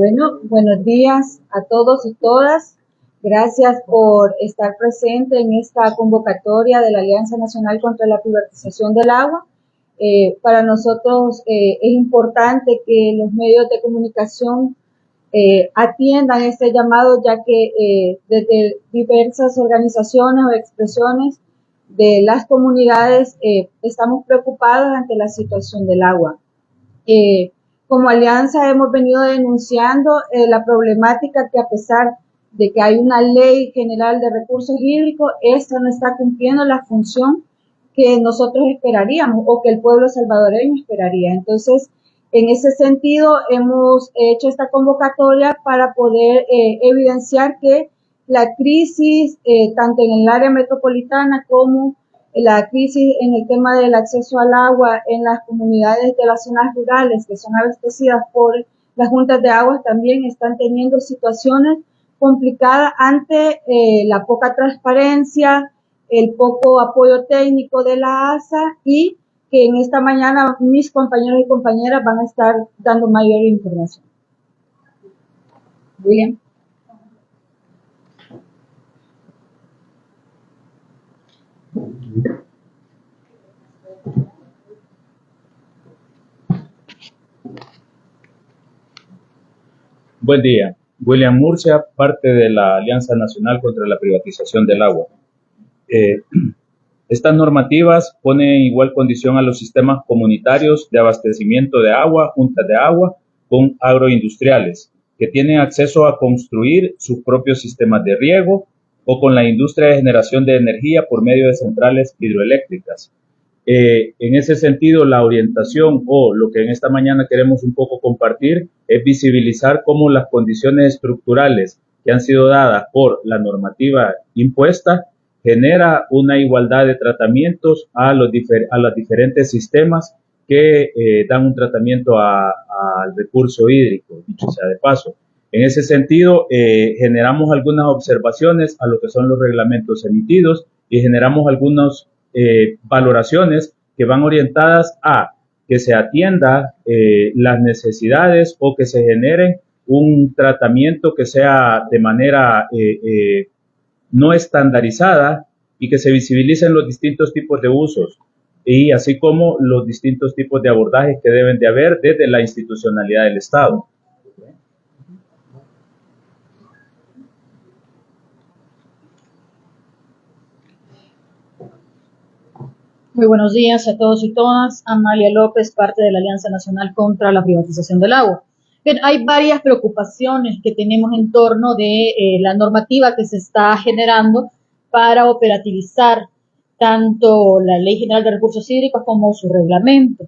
Bueno, buenos días a todos y todas. Gracias por estar presente en esta convocatoria de la Alianza Nacional contra la Privatización del Agua. Para nosotros es importante que los medios de comunicación atiendan este llamado, ya que desde diversas organizaciones o expresiones de las comunidades estamos preocupados ante la situación del agua. Como alianza hemos venido denunciando la problemática que, a pesar de que hay una ley general de recursos hídricos, esta no está cumpliendo la función que nosotros esperaríamos o que el pueblo salvadoreño esperaría. Entonces, en ese sentido, hemos hecho esta convocatoria para poder evidenciar que la crisis, tanto en el área metropolitana como la crisis en el tema del acceso al agua en las comunidades de las zonas rurales que son abastecidas por las juntas de aguas, también están teniendo situaciones complicadas ante la poca transparencia, el poco apoyo técnico de la ASA, y que en esta mañana mis compañeros y compañeras van a estar dando mayor información. Bien. Buen día. William Murcia, parte de la Alianza Nacional contra la Privatización del Agua. Estas normativas ponen igual condición a los sistemas comunitarios de abastecimiento de agua, juntas de agua, con agroindustriales, que tienen acceso a construir sus propios sistemas de riego, o con la industria de generación de energía por medio de centrales hidroeléctricas. En ese sentido, la orientación, o lo que en esta mañana queremos un poco compartir, es visibilizar cómo las condiciones estructurales que han sido dadas por la normativa impuesta genera una igualdad de tratamientos a los diferentes sistemas que dan un tratamiento al recurso hídrico, dicho sea de paso. En ese sentido, generamos algunas observaciones a lo que son los reglamentos emitidos y generamos algunos valoraciones que van orientadas a que se atienda las necesidades, o que se genere un tratamiento que sea de manera no estandarizada, y que se visibilicen los distintos tipos de usos, y así como los distintos tipos de abordajes que deben de haber desde la institucionalidad del Estado. Muy buenos días a todos y todas. Amalia López, parte de la Alianza Nacional contra la Privatización del Agua. Bien, hay varias preocupaciones que tenemos en torno de la normativa que se está generando para operativizar tanto la Ley General de Recursos Hídricos como su reglamento.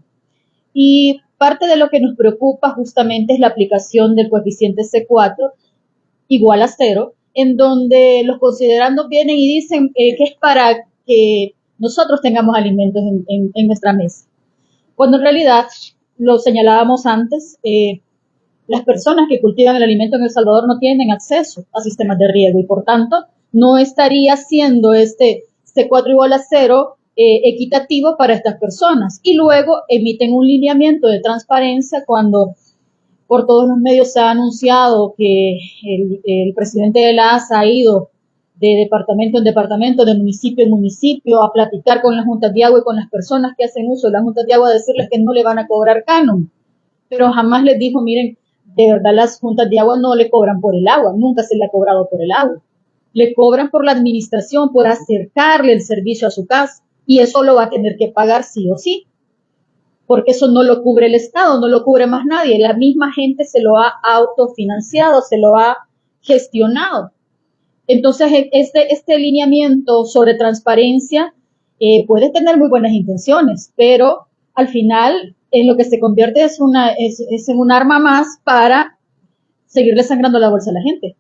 Y parte de lo que nos preocupa justamente es la aplicación del coeficiente C4 igual a 0, en donde los considerandos vienen y dicen que es para que nosotros tengamos alimentos en nuestra mesa. Cuando en realidad, lo señalábamos antes, las personas que cultivan el alimento en El Salvador no tienen acceso a sistemas de riego, y por tanto no estaría siendo este C4 igual a 0 equitativo para estas personas. Y luego emiten un lineamiento de transparencia cuando por todos los medios se ha anunciado que el presidente de la ASA ha ido de departamento en departamento, de municipio en municipio, a platicar con las juntas de agua y con las personas que hacen uso de las juntas de agua, a decirles que no le van a cobrar canon. Pero jamás les dijo, miren, de verdad las juntas de agua no le cobran por el agua, nunca se le ha cobrado por el agua. Le cobran por la administración, por acercarle el servicio a su casa, y eso lo va a tener que pagar sí o sí, porque eso no lo cubre el Estado, no lo cubre más nadie. La misma gente se lo ha autofinanciado, se lo ha gestionado. Entonces, este lineamiento sobre transparencia puede tener muy buenas intenciones, pero al final en lo que se convierte es en un arma más para seguirle sangrando la bolsa a la gente,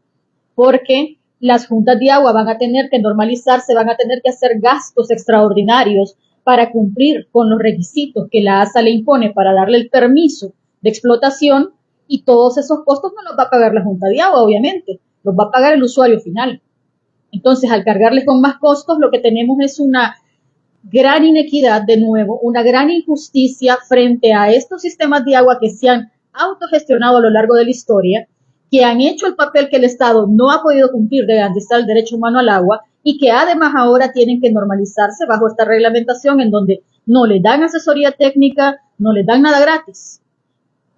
porque las juntas de agua van a tener que normalizarse, van a tener que hacer gastos extraordinarios para cumplir con los requisitos que la ASA le impone para darle el permiso de explotación, y todos esos costos no los va a pagar la junta de agua, obviamente, los va a pagar el usuario final. Entonces, al cargarles con más costos, lo que tenemos es una gran inequidad, de nuevo, una gran injusticia frente a estos sistemas de agua que se han autogestionado a lo largo de la historia que han hecho el papel que el Estado no ha podido cumplir de garantizar el derecho humano al agua y que además ahora tienen que normalizarse bajo esta reglamentación en donde no le dan asesoría técnica, no le dan nada gratis.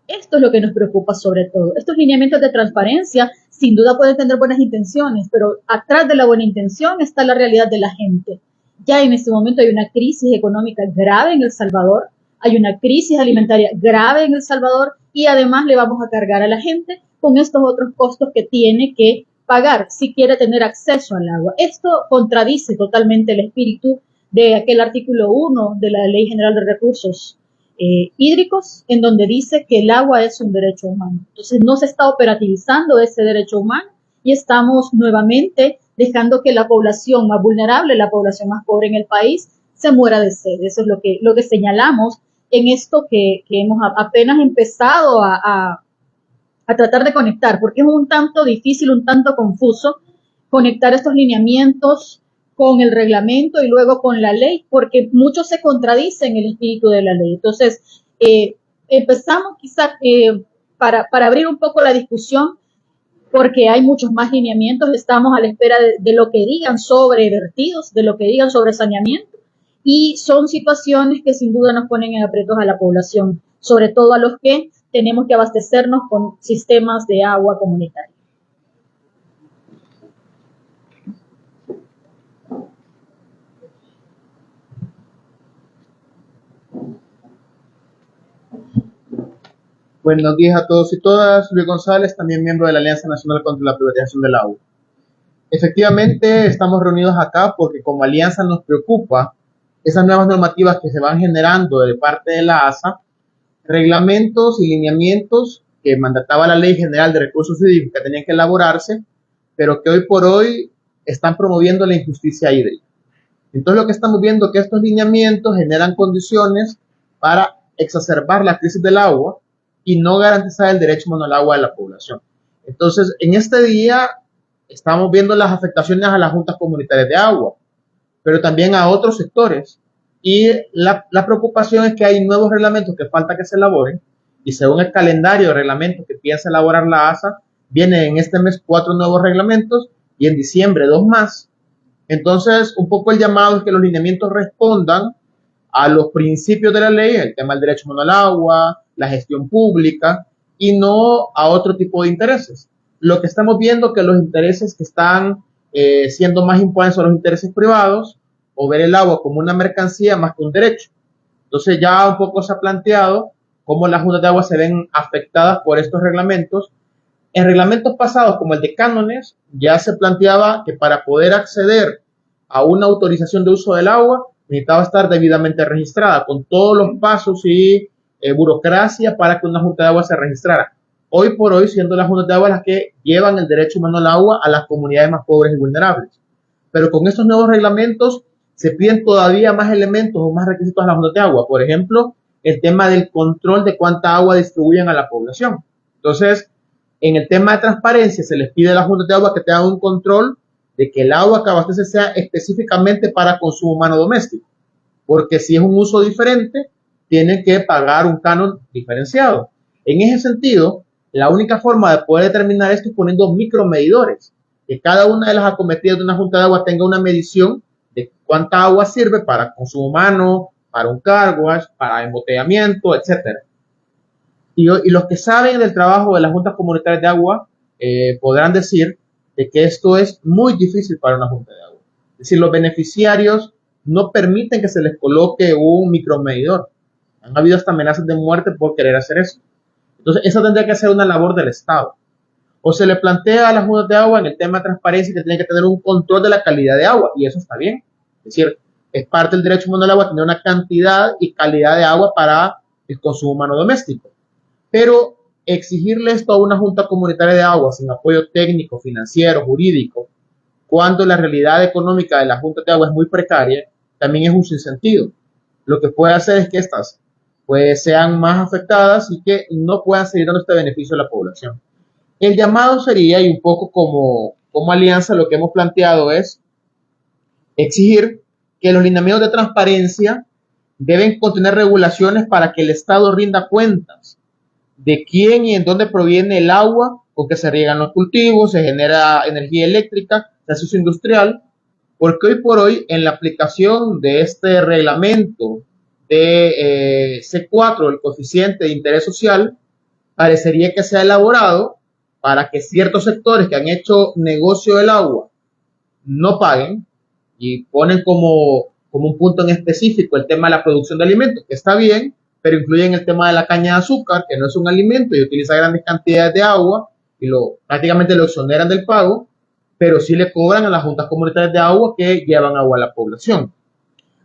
Esto es lo que nos preocupa sobre todo. Estos lineamientos de transparencia sin duda pueden tener buenas intenciones, pero atrás de la buena intención está la realidad de la gente. Ya en este momento hay una crisis económica grave en El Salvador, hay una crisis alimentaria grave en El Salvador y además le vamos a cargar a la gente con estos otros costos que tiene que pagar si quiere tener acceso al agua. Esto contradice totalmente el espíritu de aquel artículo 1 de la Ley General de Recursos hídricos, en donde dice que el agua es un derecho humano. Entonces no se está operativizando ese derecho humano y estamos nuevamente dejando que la población más vulnerable, la población más pobre en el país, se muera de sed. Eso es lo que señalamos en esto que hemos apenas empezado a tratar de conectar, porque es un tanto difícil, un tanto confuso conectar estos lineamientos con el reglamento y luego con la ley, porque muchos se contradicen el espíritu de la ley. Entonces, empezamos quizás para abrir un poco la discusión, porque hay muchos más lineamientos, estamos a la espera de lo que digan sobre vertidos, de lo que digan sobre saneamiento, y son situaciones que sin duda nos ponen en aprietos a la población, sobre todo a los que tenemos que abastecernos con sistemas de agua comunitaria. Buenos días a todos y todas. Luis González, también miembro de la Alianza Nacional contra la Privatización del Agua. Efectivamente, estamos reunidos acá porque como alianza nos preocupa esas nuevas normativas que se van generando de parte de la ASA, reglamentos y lineamientos que mandataba la Ley General de Recursos Hídricos que tenían que elaborarse, pero que hoy por hoy están promoviendo la injusticia hídrica. Entonces lo que estamos viendo es que estos lineamientos generan condiciones para exacerbar la crisis del agua y no garantizar el derecho humano al agua de la población. Entonces, en este día estamos viendo las afectaciones a las juntas comunitarias de agua, pero también a otros sectores. Y la preocupación es que hay nuevos reglamentos que falta que se elaboren, y según el calendario de reglamentos que piensa elaborar la ASA, vienen en este mes 4 nuevos reglamentos y en diciembre 2 más. Entonces, un poco el llamado es que los lineamientos respondan a los principios de la ley, el tema del derecho humano al agua, la gestión pública, y no a otro tipo de intereses. Lo que estamos viendo es que los intereses que están siendo más impuestos son los intereses privados, o ver el agua como una mercancía más que un derecho. Entonces ya un poco se ha planteado cómo las juntas de agua se ven afectadas por estos reglamentos. En reglamentos pasados, como el de cánones, ya se planteaba que para poder acceder a una autorización de uso del agua, necesitaba estar debidamente registrada, con todos los pasos y burocracia para que una junta de agua se registrara. Hoy por hoy, siendo las juntas de agua las que llevan el derecho humano al agua a las comunidades más pobres y vulnerables. Pero con estos nuevos reglamentos se piden todavía más elementos o más requisitos a las juntas de agua. Por ejemplo, el tema del control de cuánta agua distribuyen a la población. Entonces, en el tema de transparencia, se les pide a las juntas de agua que tengan un control de que el agua que abastece sea específicamente para consumo humano doméstico. Porque si es un uso diferente, tienen que pagar un canon diferenciado. En ese sentido, la única forma de poder determinar esto es poniendo micromedidores, que cada una de las acometidas de una junta de agua tenga una medición de cuánta agua sirve para consumo humano, para un car wash, para embotellamiento, etc. Y los que saben del trabajo de las juntas comunitarias de agua podrán decir de que esto es muy difícil para una junta de agua. Es decir, los beneficiarios no permiten que se les coloque un micromedidor. Han habido hasta amenazas de muerte por querer hacer eso. Entonces, eso tendría que ser una labor del Estado. O se le plantea a las juntas de agua en el tema de transparencia que tienen que tener un control de la calidad de agua, y eso está bien. Es decir, es parte del derecho humano al agua tener una cantidad y calidad de agua para el consumo humano doméstico. Pero exigirle esto a una junta comunitaria de agua sin apoyo técnico, financiero, jurídico, cuando la realidad económica de la junta de agua es muy precaria, también es un sinsentido. Lo que puede hacer es que estas pues sean más afectadas y que no puedan seguir dando este beneficio a la población. El llamado sería, y un poco como alianza, lo que hemos planteado es exigir que los lineamientos de transparencia deben contener regulaciones para que el Estado rinda cuentas de quién y en dónde proviene el agua con que se riegan los cultivos, se genera energía eléctrica, se hace uso industrial, porque hoy por hoy en la aplicación de este reglamento de C4, el coeficiente de interés social, parecería que se ha elaborado para que ciertos sectores que han hecho negocio del agua no paguen, y ponen como un punto en específico el tema de la producción de alimentos, que está bien, pero incluyen el tema de la caña de azúcar, que no es un alimento y utiliza grandes cantidades de agua, y prácticamente lo exoneran del pago, pero sí le cobran a las juntas comunitarias de agua que llevan agua a la población.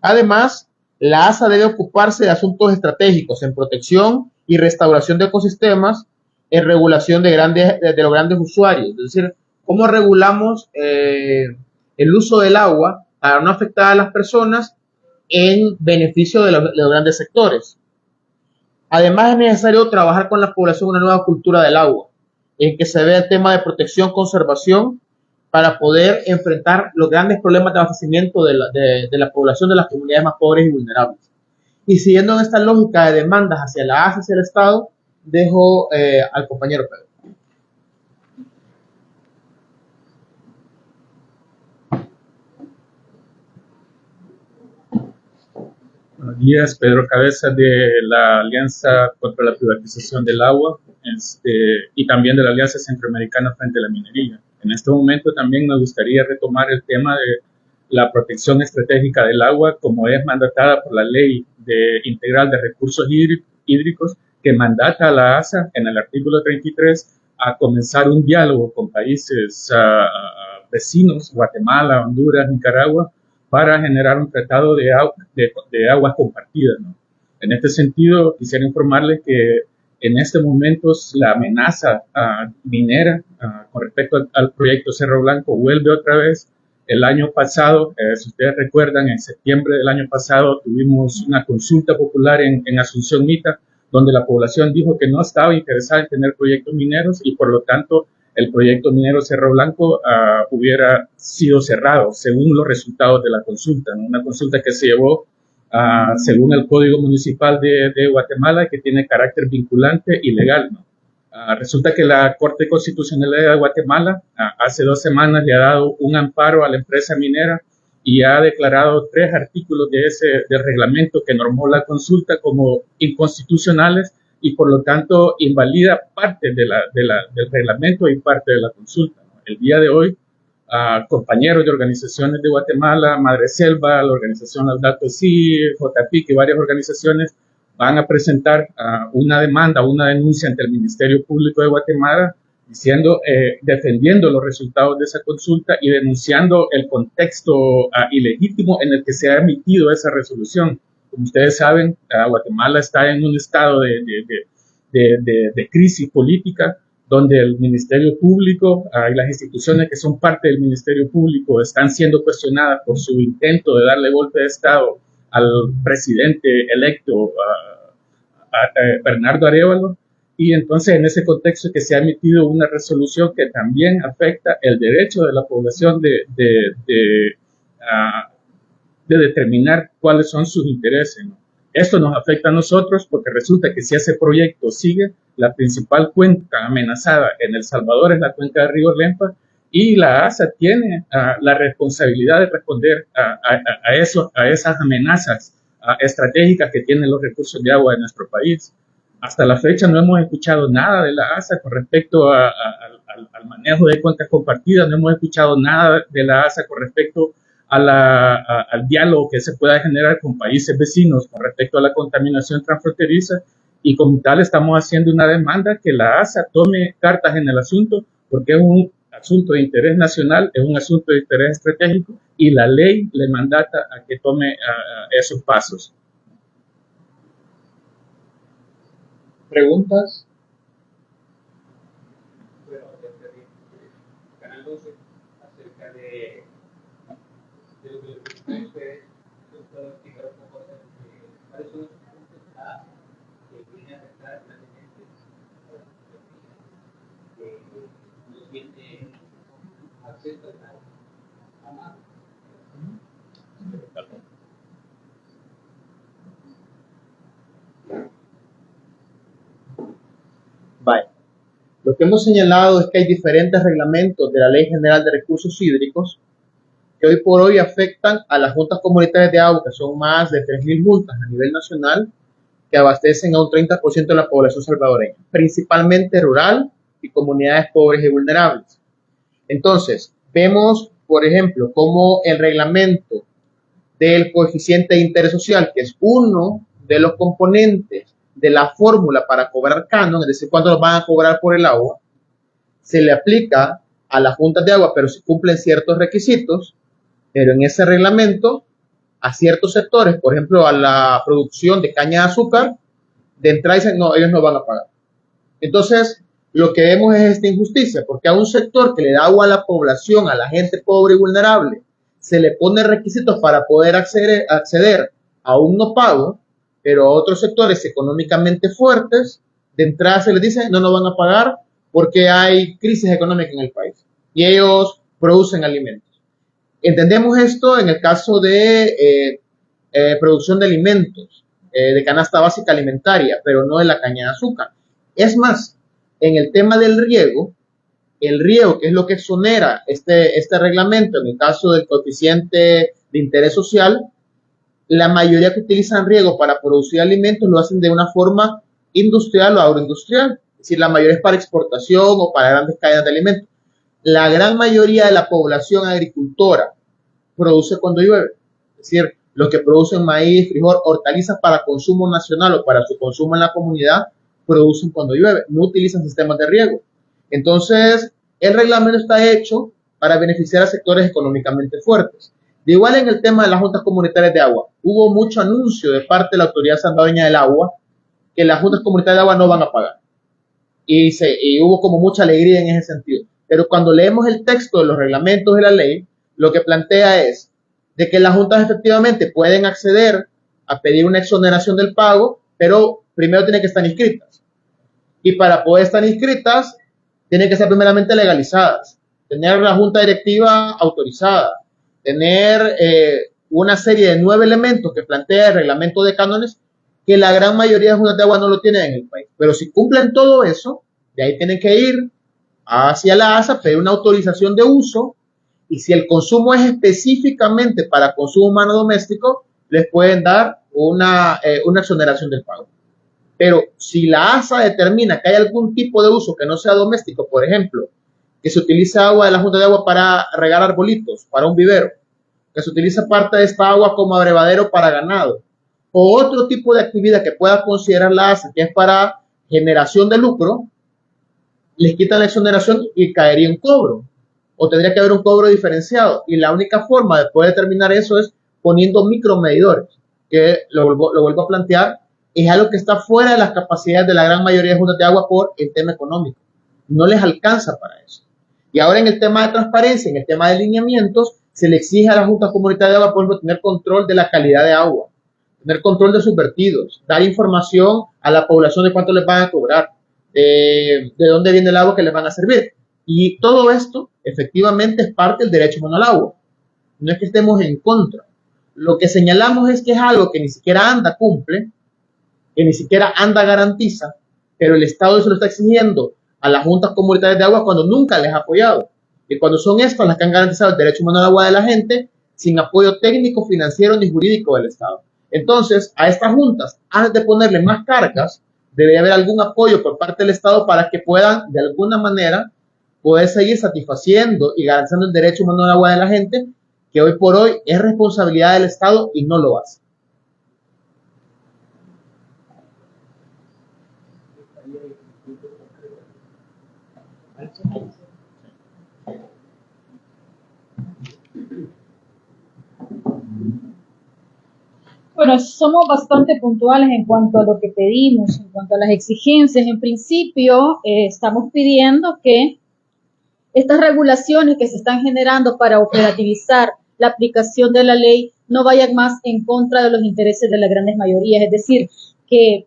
Además, la ASA debe ocuparse de asuntos estratégicos en protección y restauración de ecosistemas, en regulación de los grandes usuarios. Es decir, cómo regulamos el uso del agua para no afectar a las personas en beneficio de los grandes sectores. Además, es necesario trabajar con la población una nueva cultura del agua, en que se vea el tema de protección, conservación, para poder enfrentar los grandes problemas de abastecimiento de la población de las comunidades más pobres y vulnerables. Y siguiendo en esta lógica de demandas hacia la ASA, hacia el Estado, dejo al compañero Pedro. Buenos días, Pedro Cabeza de la Alianza contra la Privatización del Agua y también de la Alianza Centroamericana frente a la Minería. En este momento también me gustaría retomar el tema de la protección estratégica del agua, como es mandatada por la Ley Integral de Recursos Hídricos, que mandata a la ASA en el artículo 33 a comenzar un diálogo con países vecinos, Guatemala, Honduras, Nicaragua, para generar un tratado de aguas compartidas, ¿no? En este sentido, quisiera informarles que en este momento la amenaza minera con respecto al proyecto Cerro Blanco vuelve otra vez. El año pasado, si ustedes recuerdan, en septiembre del año pasado tuvimos una consulta popular en Asunción Mita, donde la población dijo que no estaba interesada en tener proyectos mineros y por lo tanto el proyecto minero Cerro Blanco hubiera sido cerrado según los resultados de la consulta, ¿no? Una consulta que se llevó según el Código Municipal de Guatemala, que tiene carácter vinculante y legal, ¿no? Resulta que la Corte Constitucional de Guatemala hace 2 semanas le ha dado un amparo a la empresa minera y ha declarado 3 artículos del reglamento que normó la consulta como inconstitucionales, y por lo tanto invalida parte del reglamento y parte de la consulta. El día de hoy, compañeros de organizaciones de Guatemala, Madre Selva, la organización Laudato Si, JPIC y varias organizaciones van a presentar una demanda, una denuncia ante el Ministerio Público de Guatemala, defendiendo los resultados de esa consulta y denunciando el contexto ilegítimo en el que se ha emitido esa resolución. Como ustedes saben, Guatemala está en un estado de crisis política, donde el Ministerio Público y las instituciones que son parte del Ministerio Público están siendo cuestionadas por su intento de darle golpe de Estado al presidente electo, Bernardo Arévalo. Y entonces en ese contexto que se ha emitido una resolución que también afecta el derecho de la población de determinar cuáles son sus intereses, ¿no? Esto nos afecta a nosotros porque resulta que si ese proyecto sigue, la principal cuenca amenazada en El Salvador es la cuenca de Río Lempa, y la ASA tiene la responsabilidad de responder a esas amenazas estratégicas que tienen los recursos de agua de nuestro país. Hasta la fecha no hemos escuchado nada de la ASA con respecto al manejo de cuencas compartidas, no hemos escuchado nada de la ASA con respecto al diálogo que se pueda generar con países vecinos con respecto a la contaminación transfronteriza, y como tal estamos haciendo una demanda que la ASA tome cartas en el asunto, porque es un asunto de interés nacional, es un asunto de interés estratégico y la ley le mandata a que tome esos pasos. ¿Preguntas? Bueno, Canal 12 acerca de lo que les ustedes pueden explicar un poco cuáles son los puntos que vienen a afectar grandemente no tiene acceso a nada. Vale. Lo que hemos señalado es que hay diferentes reglamentos de la Ley General de Recursos Hídricos que hoy por hoy afectan a las juntas comunitarias de agua, que son más de 3.000 juntas a nivel nacional, que abastecen a un 30% de la población salvadoreña, principalmente rural y comunidades pobres y vulnerables. Entonces, vemos, por ejemplo, cómo el reglamento del coeficiente de interés social, que es uno de los componentes de la fórmula para cobrar canon, es decir, cuánto nos van a cobrar por el agua, se le aplica a las juntas de agua, pero si cumplen ciertos requisitos, pero en ese reglamento, a ciertos sectores, por ejemplo, a la producción de caña de azúcar, de entrada dicen, no, ellos no van a pagar. Entonces, lo que vemos es esta injusticia, porque a un sector que le da agua a la población, a la gente pobre y vulnerable, se le pone requisitos para poder acceder a un no pago, pero a otros sectores económicamente fuertes, de entrada se les dice, no nos van a pagar porque hay crisis económica en el país y ellos producen alimentos. Entendemos esto en el caso de producción de alimentos, de canasta básica alimentaria, pero no de la caña de azúcar. Es más, en el tema del riego, el riego, que es lo que exonera este reglamento, en el caso del coeficiente de interés social, la mayoría que utilizan riego para producir alimentos lo hacen de una forma industrial o agroindustrial, es decir, la mayoría es para exportación o para grandes cadenas de alimentos. La gran mayoría de la población agricultora produce cuando llueve, es decir, los que producen maíz, frijol, hortalizas para consumo nacional o para su consumo en la comunidad, producen cuando llueve, no utilizan sistemas de riego. Entonces, el reglamento está hecho para beneficiar a sectores económicamente fuertes. De igual en el tema de las juntas comunitarias de agua, hubo mucho anuncio de parte de la Autoridad Salvadoreña del Agua que las juntas comunitarias de agua no van a pagar. Y hubo como mucha alegría en ese sentido. Pero cuando leemos el texto de los reglamentos de la ley, lo que plantea es de que las juntas efectivamente pueden acceder a pedir una exoneración del pago, pero primero tienen que estar inscritas. Y para poder estar inscritas, tienen que ser primeramente legalizadas, tener la junta directiva autorizada, tener una serie de 9 elementos que plantea el reglamento de cánones que la gran mayoría de juntas de agua no lo tienen en el país. Pero si cumplen todo eso, de ahí tienen que ir hacia la ASA, pedir una autorización de uso, y si el consumo es específicamente para consumo humano doméstico, les pueden dar una exoneración del pago. Pero si la ASA determina que hay algún tipo de uso que no sea doméstico, por ejemplo, que se utiliza agua de la junta de agua para regar arbolitos, para un vivero, que se utiliza parte de esta agua como abrevadero para ganado, o otro tipo de actividad que pueda considerar la ASA, que es para generación de lucro, les quitan la exoneración y caería en cobro, o tendría que haber un cobro diferenciado, y la única forma de poder determinar eso es poniendo micromedidores, que lo vuelvo a plantear, es algo que está fuera de las capacidades de la gran mayoría de juntas de agua por el tema económico, no les alcanza para eso. Y ahora en el tema de transparencia, en el tema de lineamientos, se le exige a las juntas comunitarias de agua, por ejemplo, tener control de la calidad de agua, tener control de sus vertidos, dar información a la población de cuánto les van a cobrar, de dónde viene el agua que les van a servir. Y todo esto, efectivamente, es parte del derecho humano al agua. No es que estemos en contra. Lo que señalamos es que es algo que ni siquiera ANDA cumple, que ni siquiera ANDA garantiza, pero el Estado se lo está exigiendo a las juntas comunitarias de agua cuando nunca les ha apoyado. Y cuando son estas las que han garantizado el derecho humano al agua de la gente, sin apoyo técnico, financiero ni jurídico del Estado. Entonces, a estas juntas, antes de ponerle más cargas, debe haber algún apoyo por parte del Estado para que puedan, de alguna manera, poder seguir satisfaciendo y garantizando el derecho humano al agua de la gente, que hoy por hoy es responsabilidad del Estado y no lo hace. Bueno, somos bastante puntuales en cuanto a lo que pedimos, en cuanto a las exigencias. En principio, estamos pidiendo que estas regulaciones que se están generando para operativizar la aplicación de la ley no vayan más en contra de los intereses de las grandes mayorías, es decir, que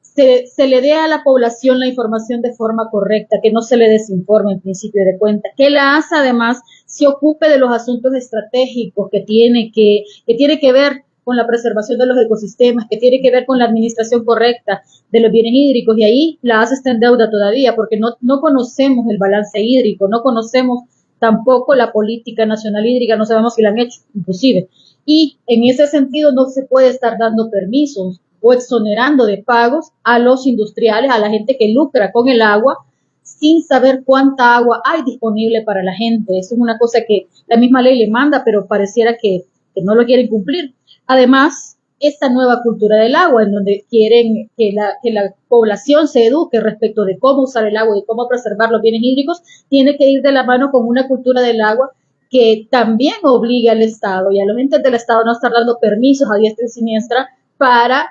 se le dé a la población la información de forma correcta, que no se le desinforme en principio de cuenta, que la ASA además se ocupe de los asuntos estratégicos que tiene que ver con la preservación de los ecosistemas, que tiene que ver con la administración correcta de los bienes hídricos, y ahí la ASA está en deuda todavía, porque no conocemos el balance hídrico, no conocemos tampoco la política nacional hídrica, no sabemos si la han hecho, inclusive. Y en ese sentido no se puede estar dando permisos o exonerando de pagos a los industriales, a la gente que lucra con el agua, sin saber cuánta agua hay disponible para la gente. Eso es una cosa que la misma ley le manda, pero pareciera que no lo quieren cumplir. Además, esta nueva cultura del agua, en donde quieren que la población se eduque respecto de cómo usar el agua y cómo preservar los bienes hídricos, tiene que ir de la mano con una cultura del agua que también obliga al Estado y a los entes del Estado no estar dando permisos a diestra y siniestra para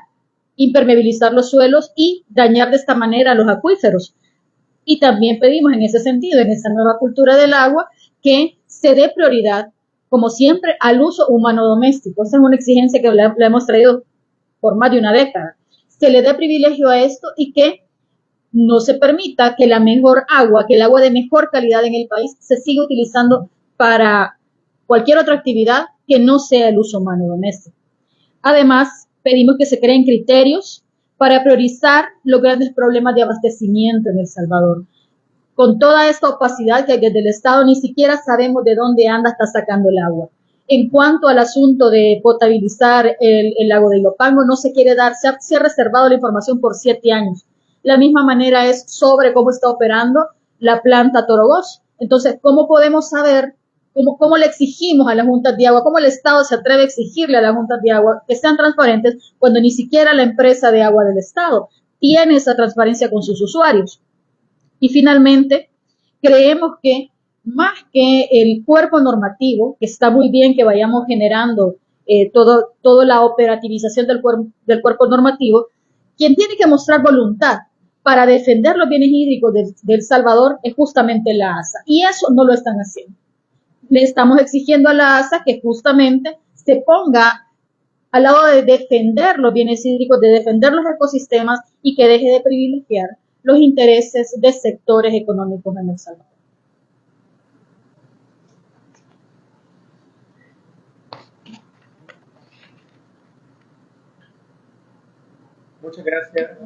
impermeabilizar los suelos y dañar de esta manera los acuíferos. Y también pedimos en ese sentido, en esa nueva cultura del agua, que se dé prioridad, como siempre, al uso humano doméstico. Esa es una exigencia que la hemos traído por más de una década. Se le dé privilegio a esto y que no se permita que la mejor agua, que el agua de mejor calidad en el país, se siga utilizando para cualquier otra actividad que no sea el uso humano doméstico. Además, pedimos que se creen criterios para priorizar los grandes problemas de abastecimiento en El Salvador. Con toda esta opacidad que desde el Estado ni siquiera sabemos de dónde anda está sacando el agua. En cuanto al asunto de potabilizar el lago de Ilopango, no se quiere dar, se ha reservado la información por 7 años. La misma manera es sobre cómo está operando la planta Torogós. Entonces, ¿cómo podemos saber, cómo le exigimos a las juntas de agua, cómo el Estado se atreve a exigirle a las juntas de agua que sean transparentes cuando ni siquiera la empresa de agua del Estado tiene esa transparencia con sus usuarios? Y finalmente, creemos que más que el cuerpo normativo, que está muy bien que vayamos generando toda la operativización del cuerpo normativo, quien tiene que mostrar voluntad para defender los bienes hídricos de El Salvador es justamente la ASA. Y eso no lo están haciendo. Le estamos exigiendo a la ASA que justamente se ponga al lado de defender los bienes hídricos, de defender los ecosistemas y que deje de privilegiar los intereses de sectores económicos en El Salvador. Muchas gracias.